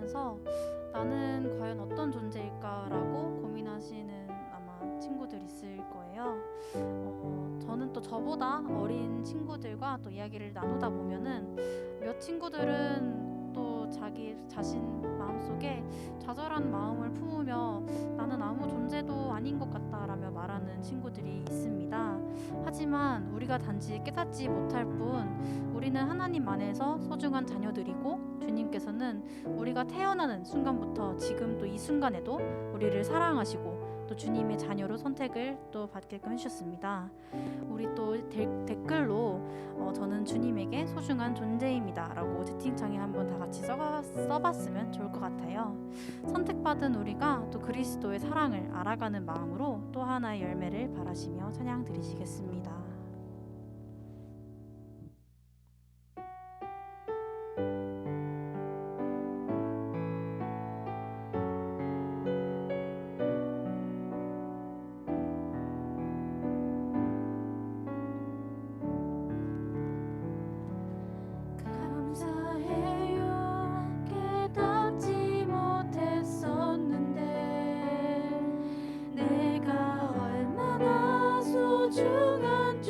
들으시면서 나는 과연 어떤 존재일까라고 고민하시는 아마 친구들 있을 거예요. 저는 또 저보다 어린 친구들과 또 이야기를 나누다 보면은 몇 친구들은 또 자기 자신 마음속에 좌절한 마음을 품으며 나는 아무 존재도 아닌 것 같다라며 말하는 친구들이 있습니다. 하지만 우리가 단지 깨닫지 못할 뿐 우리는 하나님 안에서 소중한 자녀들이고 주님께서는 우리가 태어나는 순간부터 지금 또 이 순간에도 우리를 사랑하시고 또 주님의 자녀로 선택을 또 받게끔 해주셨습니다. 우리 또 댓글로 저는 주님에게 소중한 존재입니다 라고 채팅창에 한번 다 같이 써봤으면 좋을 것 같아요. 선택받은 우리가 또 그리스도의 사랑을 알아가는 마음으로 또 하나의 열매를 바라시며 찬양 드리시겠습니다. 소중한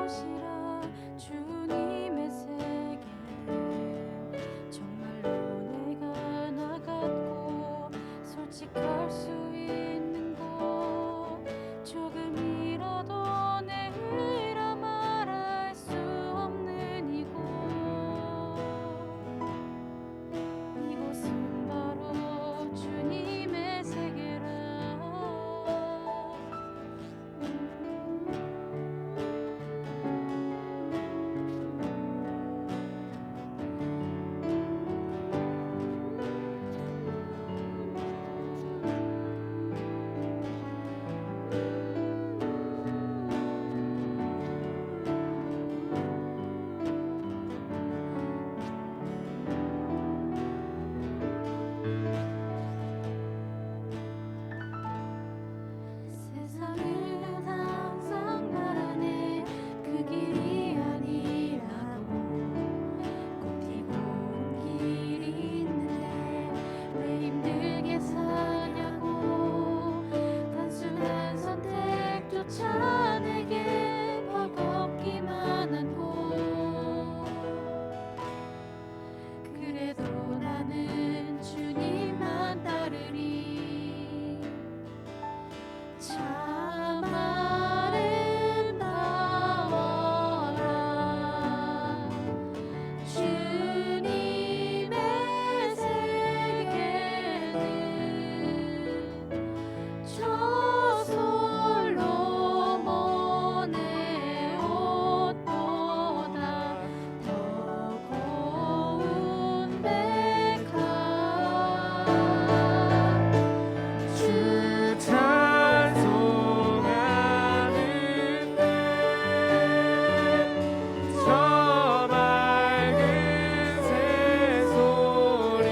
곳이라 주님의 세계는 정말로 내가 나갔고 솔직할 수 있는 곳 조금이라도 내가 말할 수 없는 이곳 이곳은 바로 주님의 세계라 세상은 항상 말하네 그 길이 아니라고 꽃피고 온 길이 있는데 왜 힘들게 사냐고 단순한 선택조차 내게 버겁기만 한 곳 그래도 나는 주님만 따르리 참 아름다워라 주님의 세계는 저솔로 모네 옷보다 더 고운 백합 주 찬송하는 저 맑은 새소리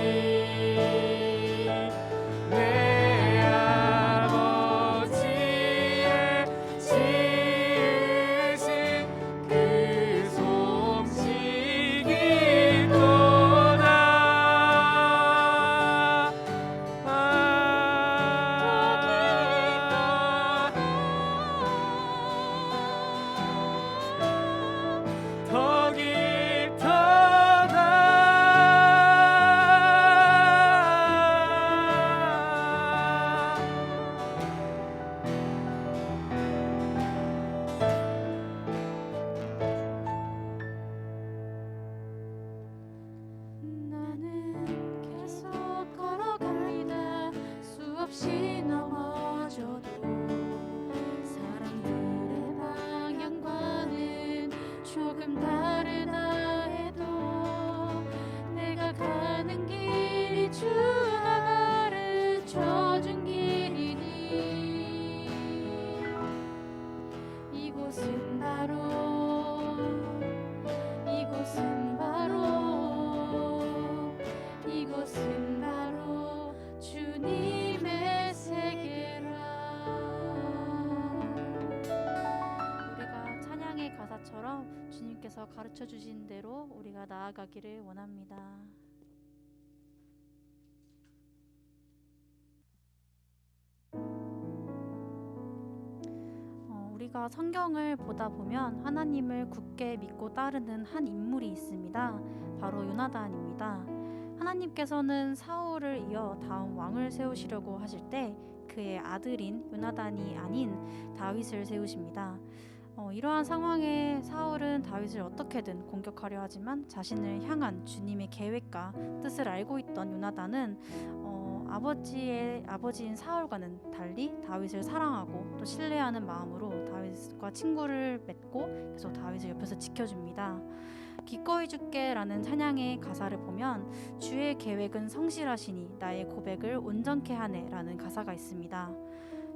내 아버지의 지으신 그 솜씨기도다 더 나는 계속 걸어갑니다 수없이 넘어져도 사람들의 방향과는 조금 다르다 해도 내가 가는 길이 주가 가르쳐준 길이니 이곳은 바로 이곳은 바로 주님의 세계라 우리가 찬양의 가사처럼 주님께서 가르쳐 주신 대로 우리가 나아가기를 원합니다. 우리가 성경을 보다 보면 하나님을 굳게 믿고 따르는 한 인물이 있습니다. 바로 요나단입니다. 하나님께서는 사울을 이어 다음 왕을 세우시려고 하실 때 그의 아들인 요나단이 아닌 다윗을 세우십니다. 이러한 상황에 사울은 다윗을 어떻게든 공격하려 하지만 자신을 향한 주님의 계획과 뜻을 알고 있던 요나단은 아버지인 사울과는 달리 다윗을 사랑하고 또 신뢰하는 마음으로 다윗과 친구를 맺고 계속 다윗을 옆에서 지켜줍니다. 기꺼이 줄게라는 찬양의 가사를 보면 주의 계획은 성실하시니 나의 고백을 온전케 하네라는 가사가 있습니다.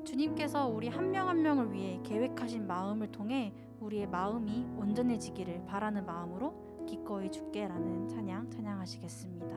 주님께서 우리 한 명 한 명을 위해 계획하신 마음을 통해 우리의 마음이 온전해지기를 바라는 마음으로 기꺼이 줄게라는 찬양하시겠습니다.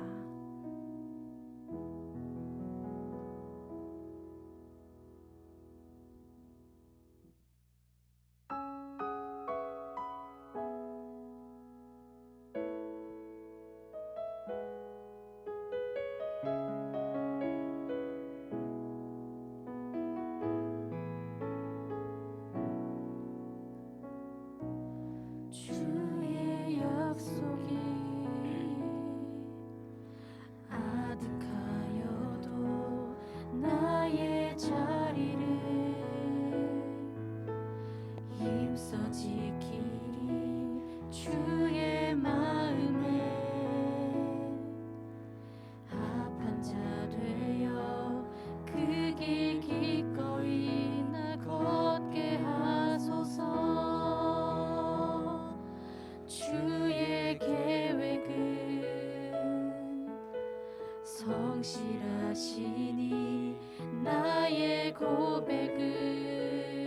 성실하시니 나의 고백을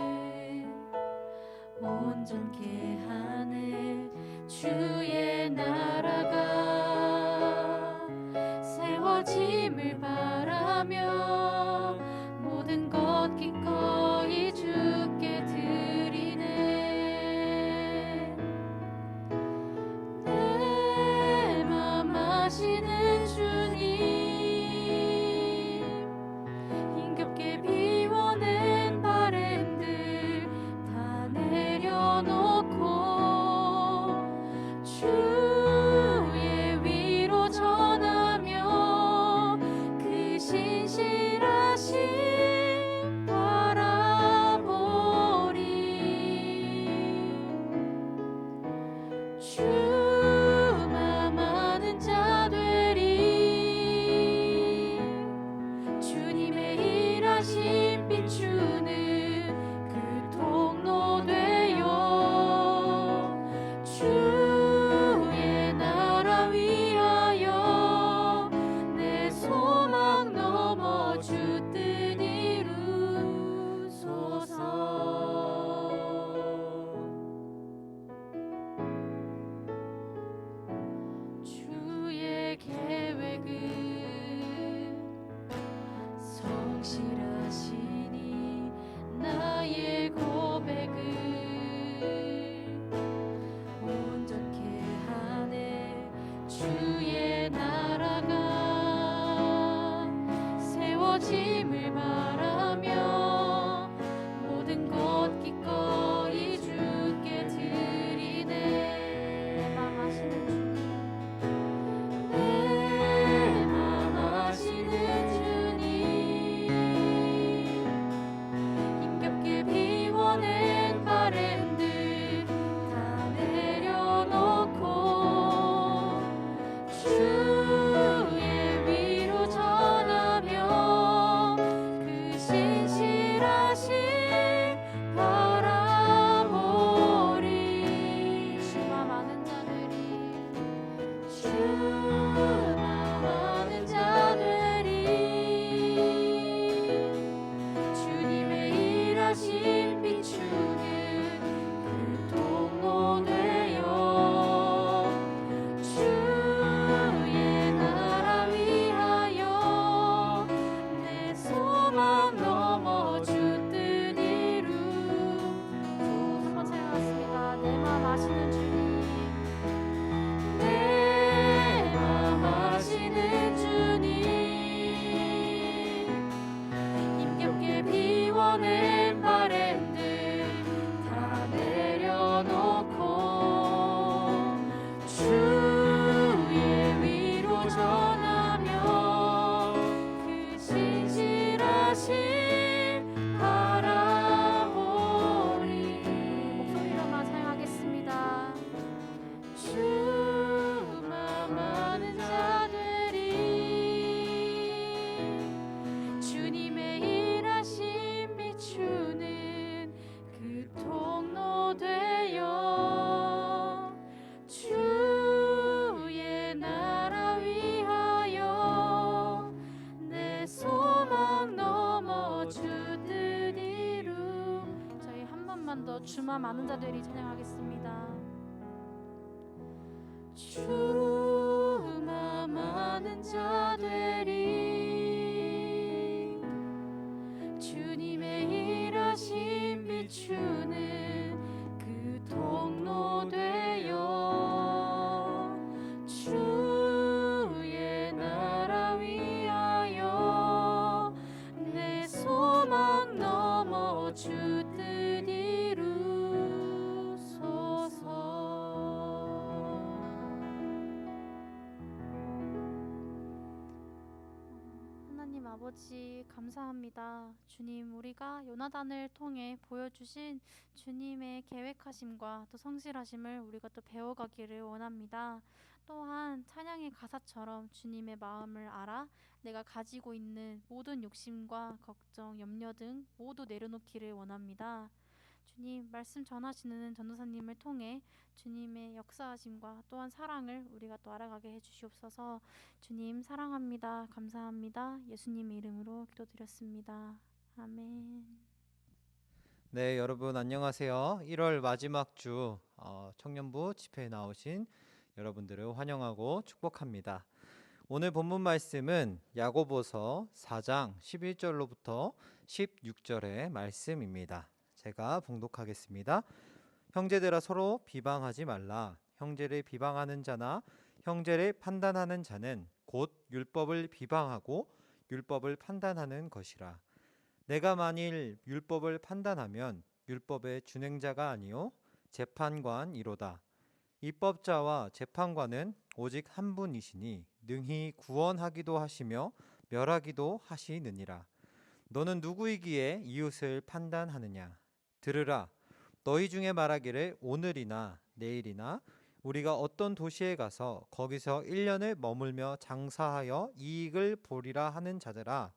온전케 하네. 주의 나라가 세워짐을 바라며 모든 것 기꺼이 주께 드리네. 내 맘 아시는 주님, 힘겹게 비워낸 바램들 다 내려놓고 주의 위로 전하며 그 신실하심 바라보리. 주만 아는 자 되리. 주님의 일하심 비추는 그 통로 되어 주의 나라 위하여 내 소망 넘어 주 뜻 이루소서. 주의 계획은 성실하시니 나의 고백을 온전케 하네. 주의 나라가 세워짐을 바라며 모든 것 기꺼이 주께 드리네. 내 맘 아시는 주님, 내 맘 아시는 주님, 힘겹게 비워낸 바램들 다 내려놓고 주의 위로 전하며 그 신실하심 바라보리. 주마 많은 자들이 주만 아는 자들이 주님의 일하심 비추는 그 통로 되어 주의 나라 위하여 내 소망 넘어 주 뜻 이루소서. 한번 찬양하겠습니다. 내 맘 아시는 주님, 내 맘 아시는 주님, 힘겹게 비워낸 바램들 다 내려놓고 주의 위로 전하며 그 신실하심 바라보리. 목소리로만 사용하겠습니다. 주만 아는 자들이 주님의 일하심 비추는 그 통로 되어 주의 나라 위하여 내 소망 넘어 주 뜻 이루. 저희 한 번만 더 주만 아는 자들이 찬양하겠습니다. 주만 아는 자들이 주님의 일하심 비추는 그 통로 되어 주의 나라 위하여 내 소망 넘어 주 뜻 이루소서. 하나님 아버지 감사합니다. 주님, 우리가 요나단을 통해 보여주신 주님의 계획하심과 또 성실하심을 우리가 또 배워가기를 원합니다. 또한 찬양의 가사처럼 주님의 마음을 알아 내가 가지고 있는 모든 욕심과 걱정, 염려 등 모두 내려놓기를 원합니다. 주님 말씀 전하시는 전도사님을 통해 주님의 역사하심과 또한 사랑을 우리가 또 알아가게 해주시옵소서. 주님 사랑합니다. 감사합니다. 예수님의 이름으로 기도드렸습니다. 아멘. 네, 여러분 안녕하세요. 1월 마지막 주 청년부 집회에 나오신 여러분들을 환영하고 축복합니다. 오늘 본문 말씀은 야고보서 4장 11절로부터 16절의 말씀입니다. 제가 봉독하겠습니다. 형제들아 서로 비방하지 말라. 형제를 비방하는 자나 형제를 판단하는 자는 곧 율법을 비방하고 율법을 판단하는 것이라. 내가 만일 율법을 판단하면 율법의 준행자가 아니요 재판관이로다. 입법자와 재판관은 오직 한 분이시니 능히 구원하기도 하시며 멸하기도 하시느니라. 너는 누구이기에 이웃을 판단하느냐? 들으라. 너희 중에 말하기를 오늘이나 내일이나 우리가 어떤 도시에 가서 거기서 1년을 머물며 장사하여 이익을 보리라 하는 자들아,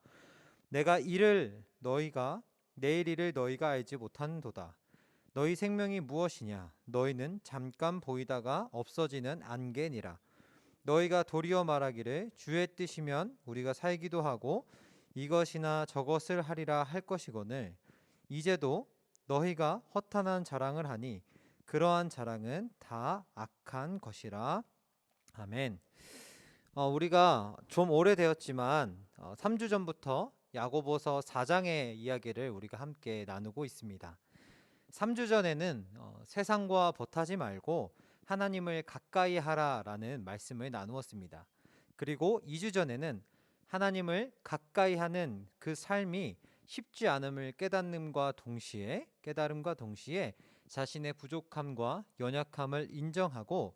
내가 내일 일을 너희가 알지 못하는도다. 너희 생명이 무엇이냐? 너희는 잠깐 보이다가 없어지는 안개니라. 너희가 도리어 말하기를 주의 뜻이면 우리가 살기도 하고 이것이나 저것을 하리라 할 것이거늘 이제도 너희가 허탄한 자랑을 하니 그러한 자랑은 다 악한 것이라. 아멘. 우리가 좀 오래되었지만 3주 전부터 야고보서 4장의 이야기를 우리가 함께 나누고 있습니다. 3주 전에는 세상과 벗하지 말고 하나님을 가까이 하라라는 말씀을 나누었습니다. 그리고 2주 전에는 하나님을 가까이 하는 그 삶이 쉽지 않음을 깨달음과 동시에 자신의 부족함과 연약함을 인정하고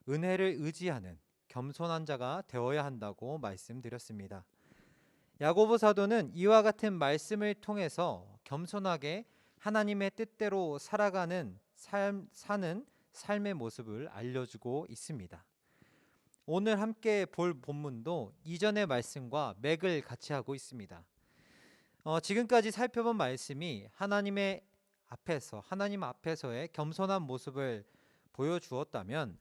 은혜를 의지하는 겸손한 자가 되어야 한다고 말씀드렸습니다. 야고보 사도는 이와 같은 말씀을 통해서 겸손하게 하나님의 뜻대로 살아가는 사는 삶의 모습을 알려주고 있습니다. 오늘 함께 볼 본문도 이전의 말씀과 맥을 같이 하고 있습니다. 지금까지 살펴본 말씀이 하나님 앞에서의 겸손한 모습을 보여주었다면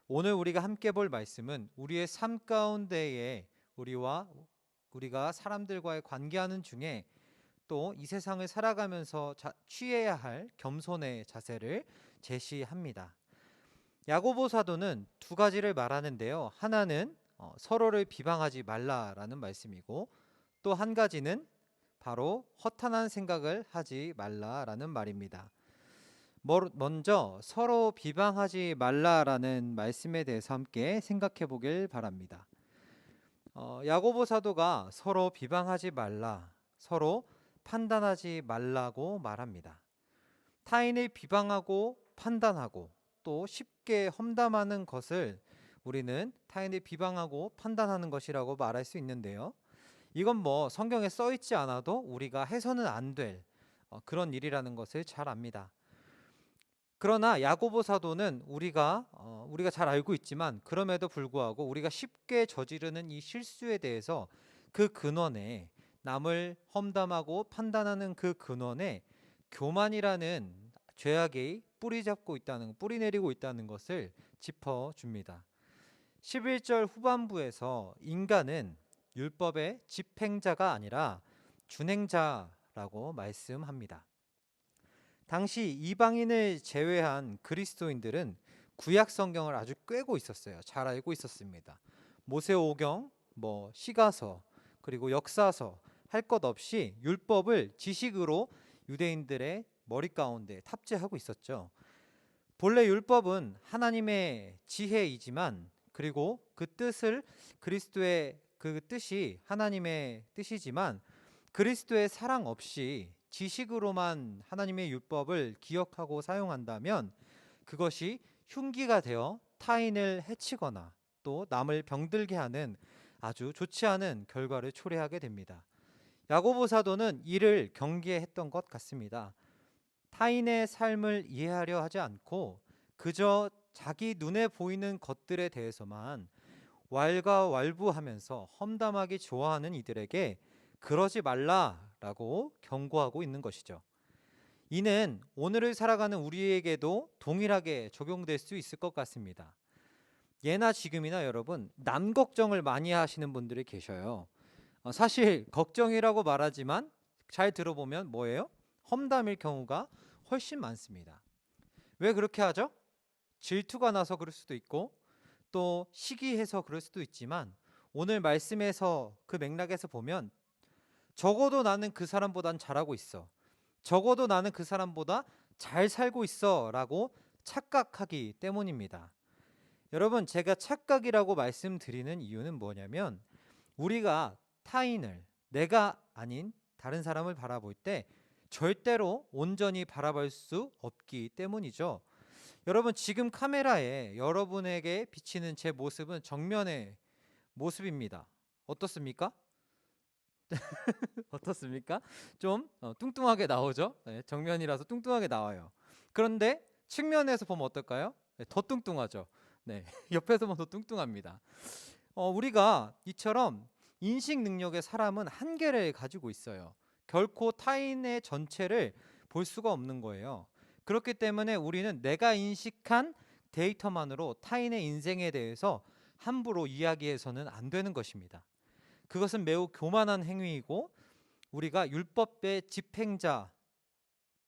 오늘 우리가 함께 볼 말씀은 우리의 삶 가운데에 우리가 사람들과의 관계하는 중에 또 이 세상을 살아가면서 취해야 할 겸손의 자세를 제시합니다. 야고보 사도는 두 가지를 말하는데요. 하나는 서로를 비방하지 말라라는 말씀이고 또 한 가지는 바로 허탄한 생각을 하지 말라라는 말입니다. 먼저 서로 비방하지 말라라는 말씀에 대해서 함께 생각해 보길 바랍니다. 야고보 사도가 서로 비방하지 말라, 서로 판단하지 말라고 말합니다. 타인을 비방하고 판단하고 또 쉽게 험담하는 것을 우리는 타인을 비방하고 판단하는 것이라고 말할 수 있는데요. 이건 성경에 써 있지 않아도 우리가 해서는 안 될 그런 일이라는 것을 잘 압니다. 그러나 야고보 사도는 우리가 잘 알고 있지만 그럼에도 불구하고 우리가 쉽게 저지르는 이 실수에 대해서 그 근원에 남을 험담하고 판단하는 그 근원에 교만이라는 죄악이 뿌리 내리고 있다는 것을 짚어줍니다. 11절 후반부에서 인간은 율법의 집행자가 아니라 준행자라고 말씀합니다. 당시 이방인을 제외한 그리스도인들은 구약 성경을 아주 꿰고 있었어요. 잘 알고 있었습니다. 모세오경, 시가서, 그리고 역사서 할 것 없이 율법을 지식으로 유대인들의 머리 가운데 탑재하고 있었죠. 본래 율법은 하나님의 지혜이지만 그리고 그리스도의 그 뜻이 하나님의 뜻이지만 그리스도의 사랑 없이 지식으로만 하나님의 율법을 기억하고 사용한다면 그것이 흉기가 되어 타인을 해치거나 또 남을 병들게 하는 아주 좋지 않은 결과를 초래하게 됩니다. 야고보 사도는 이를 경계했던 것 같습니다. 타인의 삶을 이해하려 하지 않고 그저 자기 눈에 보이는 것들에 대해서만 왈가왈부하면서 험담하기 좋아하는 이들에게 그러지 말라라고 경고하고 있는 것이죠. 이는 오늘을 살아가는 우리에게도 동일하게 적용될 수 있을 것 같습니다. 예나 지금이나 여러분, 남 걱정을 많이 하시는 분들이 계셔요. 사실 걱정이라고 말하지만 잘 들어보면 뭐예요? 험담일 경우가 훨씬 많습니다. 왜 그렇게 하죠? 질투가 나서 그럴 수도 있고 또 시기해서 그럴 수도 있지만, 오늘 말씀에서 그 맥락에서 보면 적어도 나는 그 사람보단 잘하고 있어, 적어도 나는 그 사람보다 잘 살고 있어 라고 착각하기 때문입니다. 여러분, 제가 착각이라고 말씀드리는 이유는 뭐냐면, 우리가 타인을, 내가 아닌 다른 사람을 바라볼 때 절대로 온전히 바라볼 수 없기 때문이죠. 여러분, 지금 카메라에 여러분에게 비치는 제 모습은 정면의 모습입니다. 어떻습니까? 어떻습니까? 좀 뚱뚱하게 나오죠? 네, 정면이라서 뚱뚱하게 나와요. 그런데 측면에서 보면 어떨까요? 네, 더 뚱뚱하죠. 네, 옆에서 보면 더 뚱뚱합니다. 우리가 이처럼 인식 능력의 사람은 한계를 가지고 있어요. 결코 타인의 전체를 볼 수가 없는 거예요. 그렇기 때문에 우리는 내가 인식한 데이터만으로 타인의 인생에 대해서 함부로 이야기해서는 안 되는 것입니다. 그것은 매우 교만한 행위이고, 우리가 율법의 집행자,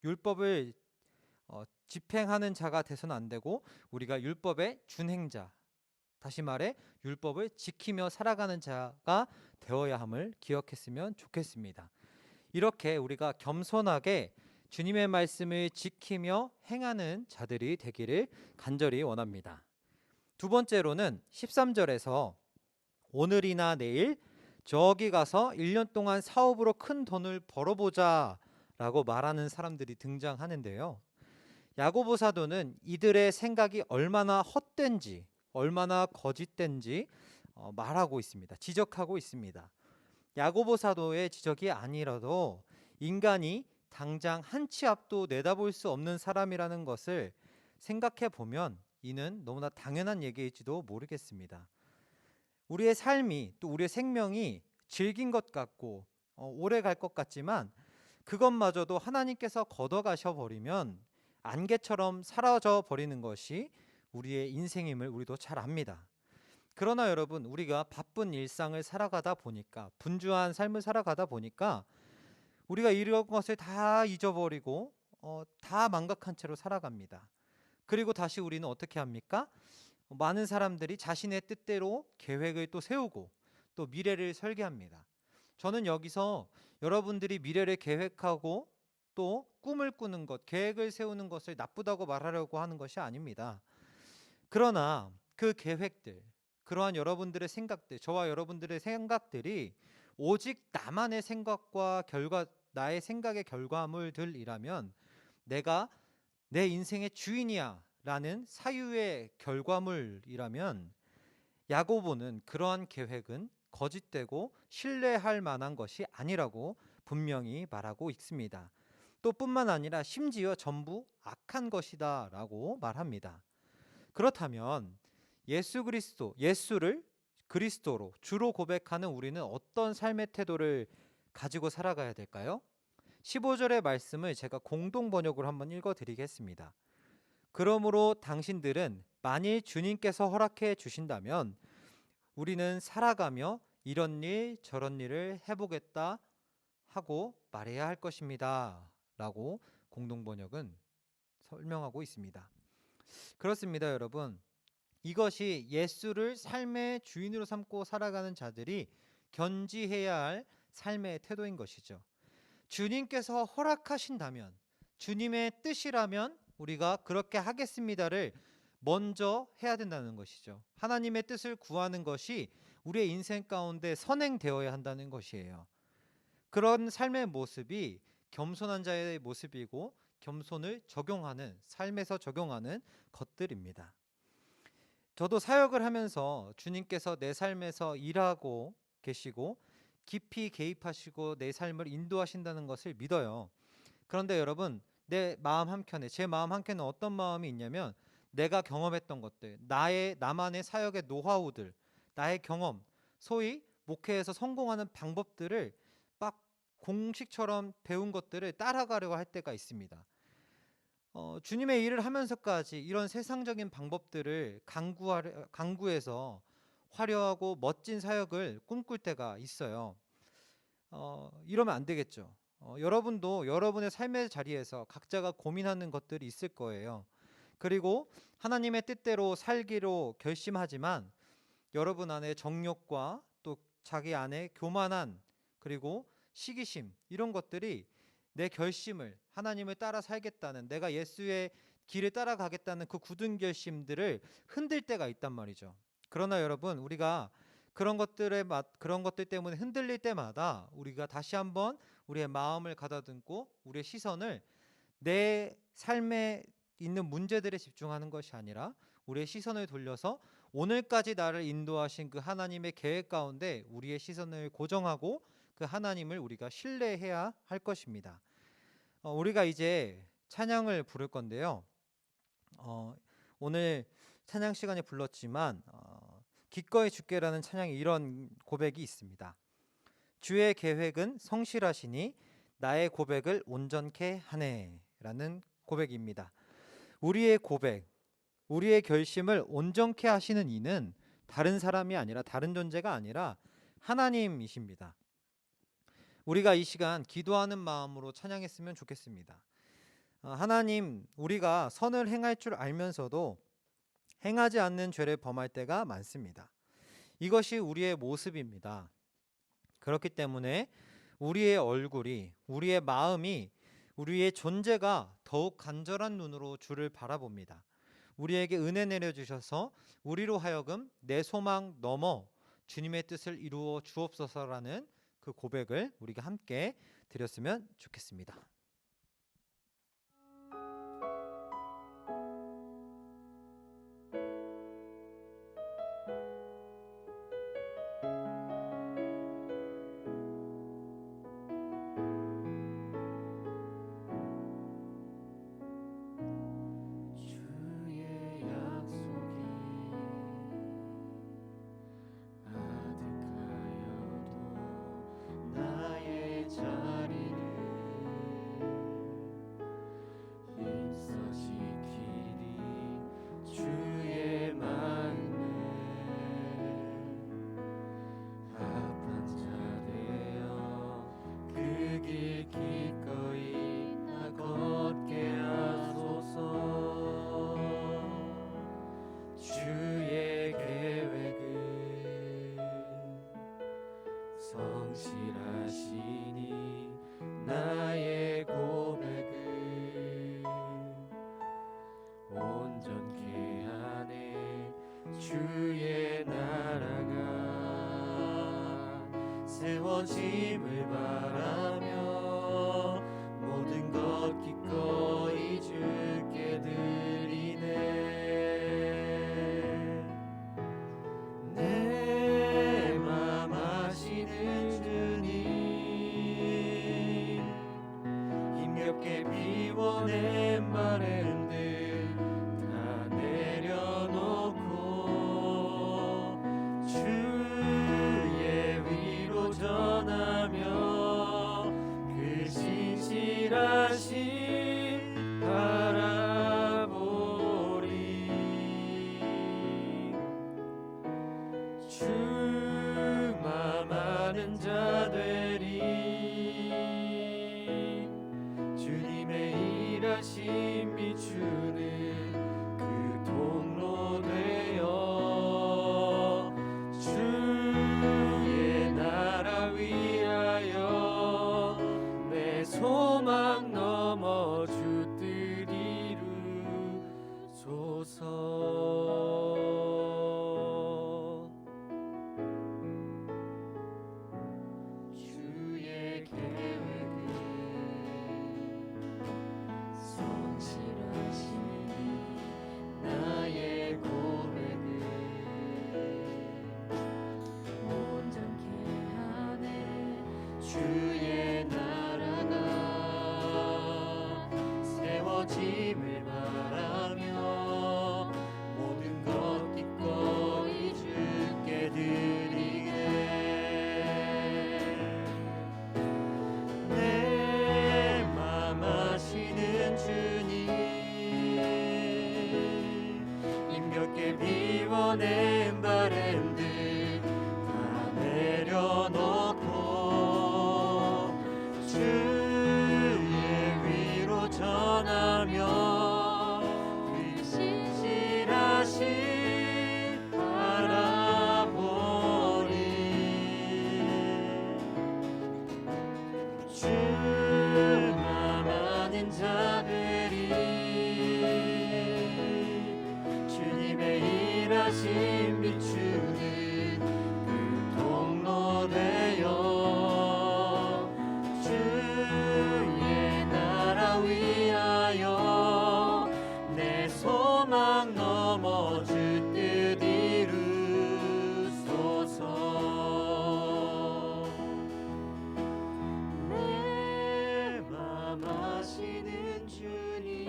율법을 집행하는 자가 돼서는 안 되고, 우리가 율법의 준행자, 다시 말해 율법을 지키며 살아가는 자가 되어야 함을 기억했으면 좋겠습니다. 이렇게 우리가 겸손하게 주님의 말씀을 지키며 행하는 자들이 되기를 간절히 원합니다. 두 번째로는 13절에서 오늘이나 내일 저기 가서 1년 동안 사업으로 큰 돈을 벌어보자 라고 말하는 사람들이 등장하는데요. 야고보 사도는 이들의 생각이 얼마나 헛된지, 얼마나 거짓된지 말하고 있습니다. 지적하고 있습니다. 야고보 사도의 지적이 아니라도 인간이 당장 한 치 앞도 내다볼 수 없는 사람이라는 것을 생각해 보면 이는 너무나 당연한 얘기일지도 모르겠습니다. 우리의 삶이, 또 우리의 생명이 질긴 것 같고 오래 갈 것 같지만, 그것마저도 하나님께서 걷어가셔 버리면 안개처럼 사라져 버리는 것이 우리의 인생임을 우리도 잘 압니다. 그러나 여러분, 우리가 바쁜 일상을 살아가다 보니까, 분주한 삶을 살아가다 보니까 우리가 이런 것을 다 잊어버리고 다 망각한 채로 살아갑니다. 그리고 다시 우리는 어떻게 합니까? 많은 사람들이 자신의 뜻대로 계획을 또 세우고 또 미래를 설계합니다. 저는 여기서 여러분들이 미래를 계획하고 또 꿈을 꾸는 것, 계획을 세우는 것을 나쁘다고 말하려고 하는 것이 아닙니다. 그러나 그 계획들, 그러한 여러분들의 생각들, 저와 여러분들의 생각들이 오직 나만의 생각과 나의 생각의 결과물들이라면, 내가 내 인생의 주인이야 라는 사유의 결과물이라면, 야고보는 그러한 계획은 거짓되고 신뢰할 만한 것이 아니라고 분명히 말하고 있습니다. 또 뿐만 아니라 심지어 전부 악한 것이다 라고 말합니다. 그렇다면 예수를 그리스도로 주로 고백하는 우리는 어떤 삶의 태도를 가지고 살아가야 될까요? 15절의 말씀을 제가 공동 번역으로 한번 읽어드리겠습니다. 그러므로 당신들은 만일 주님께서 허락해 주신다면 우리는 살아가며 이런 일 저런 일을 해보겠다 하고 말해야 할 것입니다 라고 공동 번역은 설명하고 있습니다. 그렇습니다, 여러분. 이것이 예수를 삶의 주인으로 삼고 살아가는 자들이 견지해야 할 삶의 태도인 것이죠. 주님께서 허락하신다면, 주님의 뜻이라면 우리가 그렇게 하겠습니다를 먼저 해야 된다는 것이죠. 하나님의 뜻을 구하는 것이 우리의 인생 가운데 선행되어야 한다는 것이에요. 그런 삶의 모습이 겸손한 자의 모습이고, 겸손을 적용하는, 삶에서 적용하는 것들입니다. 저도 사역을 하면서 주님께서 내 삶에서 일하고 계시고 깊이 개입하시고 내 삶을 인도하신다는 것을 믿어요. 그런데 여러분, 내 마음 한켠에, 제 마음 한켠에 어떤 마음이 있냐면, 내가 경험했던 것들, 나만의 사역의 노하우들, 나의 경험, 소위 목회에서 성공하는 방법들을 막 공식처럼 배운 것들을 따라가려고 할 때가 있습니다. 주님의 일을 하면서까지 이런 세상적인 방법들을 강구해서 화려하고 멋진 사역을 꿈꿀 때가 있어요. 이러면 안 되겠죠. 여러분도 여러분의 삶의 자리에서 각자가 고민하는 것들이 있을 거예요. 그리고 하나님의 뜻대로 살기로 결심하지만 여러분 안에 정욕과 또 자기 안에 교만한 그리고 시기심 이런 것들이 내 결심을 하나님을 따라 살겠다는 내가 예수의 길을 따라가겠다는 그 굳은 결심들을 흔들 때가 있단 말이죠. 그러나 여러분 우리가 그런 것들 때문에 흔들릴 때마다 우리가 다시 한번 우리의 마음을 가다듬고 우리의 시선을 내 삶에 있는 문제들에 집중하는 것이 아니라 우리의 시선을 돌려서 오늘까지 나를 인도하신 그 하나님의 계획 가운데 우리의 시선을 고정하고 그 하나님을 우리가 신뢰해야 할 것입니다. 우리가 이제 찬양을 부를 건데요. 오늘 찬양 시간에 불렀지만 기꺼이 주께라는 찬양에 이런 고백이 있습니다. 주의 계획은 성실하시니 나의 고백을 온전케 하네 라는 고백입니다. 우리의 고백, 우리의 결심을 온전케 하시는 이는 다른 사람이 아니라 다른 존재가 아니라 하나님이십니다. 우리가 이 시간 기도하는 마음으로 찬양했으면 좋겠습니다. 하나님, 우리가 선을 행할 줄 알면서도 행하지 않는 죄를 범할 때가 많습니다. 이것이 우리의 모습입니다. 그렇기 때문에 우리의 얼굴이, 우리의 마음이, 우리의 존재가 더욱 간절한 눈으로 주를 바라봅니다. 우리에게 은혜 내려주셔서 우리로 하여금 내 소망 넘어 주님의 뜻을 이루어 주옵소서라는 그 고백을 우리가 함께 드렸으면 좋겠습니다. 성실하시니 나의 고백을 온전케 하네. 주의 나라가 세워짐을 바라며 모든 것 기꺼이 주께 드리네. 내 맘 아시는 주님, 힘겹게 비워낸 바램들 다 내려놓고 주의 위로 전하며 그 신실하심 바라보리. 주 맘 아는 자 되리. 주님의 일하심 비추는 그 통로 되어 주의 나라 위하여 내 소망 넘어 주 뜻 이루소서. 주의 계획은 성실하시니 나의 고백을 온전케 하네. 주의 나라가 세워짐을 바라며 모든 것 기꺼이 주께 드리네. 내 맘 아시는 주님, 비워낸 바램들 다 내려놓고 주의 위로 전하며 그 신실하신 바라보리. 주만 아는 자들이 주님의 일하심 비추는 그 통로 되어 주의 나라 위하여 내 소망 넘어 주 뜻 이루소서. 내 맘 아시는 주님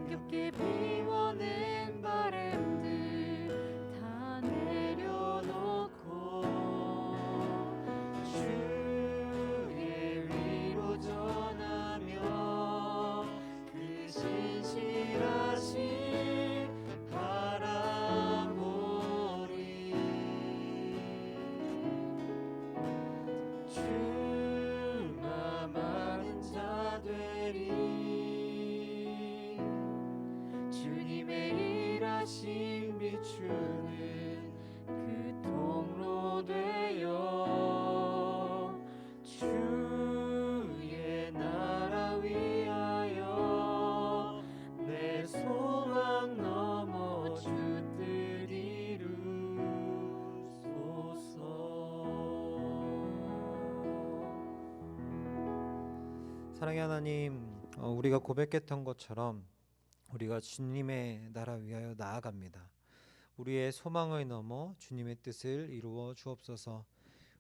힘겹게 비워낸 바램들 다 내려놓고 주의 위로 전하며 그 신실하신 바라보리. 주만 아는 자들이 주님의 일하심 비추는 그 통로 되어 주의 나라 위하여 내 소망 넘어 주 뜻 이루소서. 사랑의 하나님, 우리가 고백했던 것처럼 우리가 주님의 나라 위하여 나아갑니다. 우리의 소망을 넘어 주님의 뜻을 이루어 주옵소서.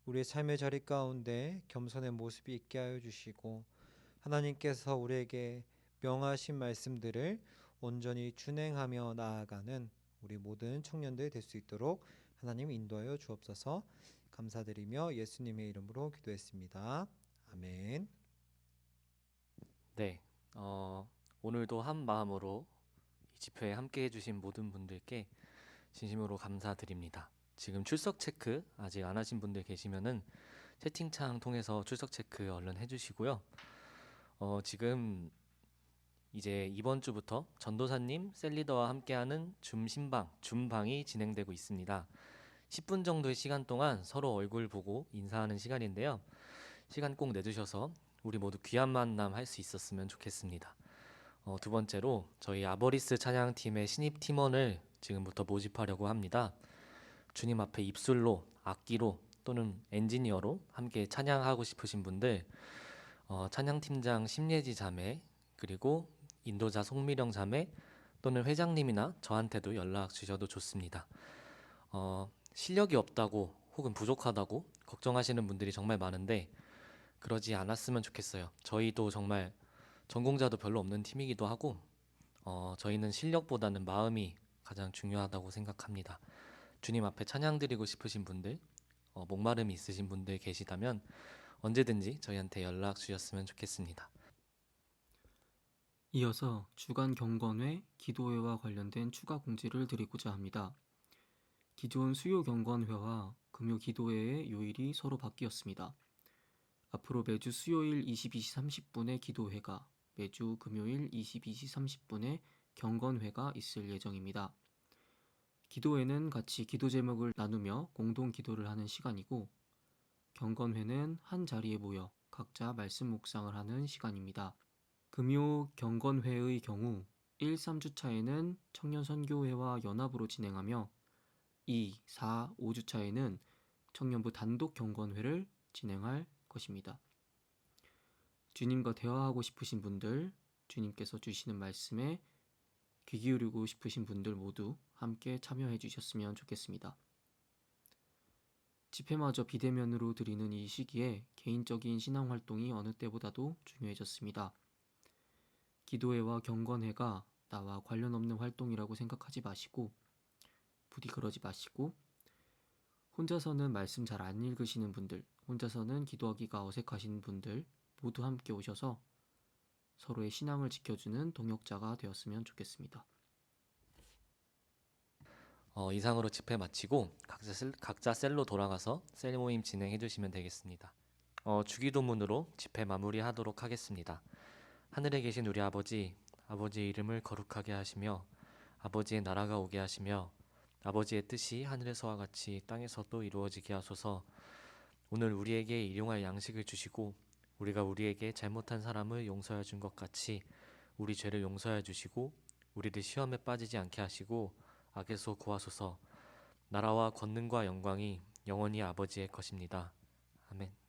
우리의 삶의 자리 가운데 겸손의 모습이 있게 하여 주시고 하나님께서 우리에게 명하신 말씀들을 온전히 준행하며 나아가는 우리 모든 청년들 될 수 있도록 하나님 인도하여 주옵소서. 감사드리며 예수님의 이름으로 기도했습니다. 아멘. 네, 오늘도 한 마음으로 이 집회에 함께 해주신 모든 분들께 진심으로 감사드립니다. 지금 출석 체크 아직 안 하신 분들 계시면은 채팅창 통해서 출석 체크 얼른 해주시고요. 지금 이제 이번 주부터 전도사님, 셀리더와 함께하는 줌방이 진행되고 있습니다. 10분 정도의 시간 동안 서로 얼굴 보고 인사하는 시간인데요. 시간 꼭 내주셔서 우리 모두 귀한 만남 할 수 있었으면 좋겠습니다. 두 번째로 저희 아버리스 찬양팀의 신입 팀원을 지금부터 모집하려고 합니다. 주님 앞에 입술로, 악기로 또는 엔지니어로 함께 찬양하고 싶으신 분들, 찬양팀장 심예지 자매 그리고 인도자 송미령 자매 또는 회장님이나 저한테도 연락 주셔도 좋습니다. 실력이 없다고 혹은 부족하다고 걱정하시는 분들이 정말 많은데 그러지 않았으면 좋겠어요. 저희도 정말 전공자도 별로 없는 팀이기도 하고 저희는 실력보다는 마음이 가장 중요하다고 생각합니다. 주님 앞에 찬양 드리고 싶으신 분들, 목마름이 있으신 분들 계시다면 언제든지 저희한테 연락 주셨으면 좋겠습니다. 이어서 주간 경건회, 기도회와 관련된 추가 공지를 드리고자 합니다. 기존 수요 경건회와 금요 기도회의 요일이 서로 바뀌었습니다. 앞으로 매주 수요일 22시 30분에 기도회가, 매주 금요일 22시 30분에 경건회가 있을 예정입니다. 기도회는 같이 기도 제목을 나누며 공동 기도를 하는 시간이고, 경건회는 한 자리에 모여 각자 말씀 묵상을 하는 시간입니다. 금요 경건회의 경우 1, 3주차에는 청년 선교회와 연합으로 진행하며 2, 4, 5주차에는 청년부 단독 경건회를 진행할 것입니다. 주님과 대화하고 싶으신 분들, 주님께서 주시는 말씀에 귀 기울이고 싶으신 분들 모두 함께 참여해 주셨으면 좋겠습니다. 집회마저 비대면으로 드리는 이 시기에 개인적인 신앙활동이 어느 때보다도 중요해졌습니다. 기도회와 경건회가 나와 관련 없는 활동이라고 생각하지 마시고, 부디 그러지 마시고, 혼자서는 말씀 잘 안 읽으시는 분들, 혼자서는 기도하기가 어색하신 분들 모두 함께 오셔서 서로의 신앙을 지켜주는 동역자가 되었으면 좋겠습니다. 이상으로 집회 마치고 각자 셀로 돌아가서 셀 모임 진행해 주시면 되겠습니다. 주기도문으로 집회 마무리하도록 하겠습니다. 하늘에 계신 우리 아버지, 아버지의 이름을 거룩하게 하시며 아버지의 나라가 오게 하시며 아버지의 뜻이 하늘에서와 같이 땅에서도 이루어지게 하소서. 오늘 우리에게 일용할 양식을 주시고 우리가 우리에게 잘못한 사람을 용서해 준 것 같이 우리 죄를 용서해 주시고 우리를 시험에 빠지지 않게 하시고 악에서 구하소서. 나라와 권능과 영광이 영원히 아버지의 것입니다. 아멘.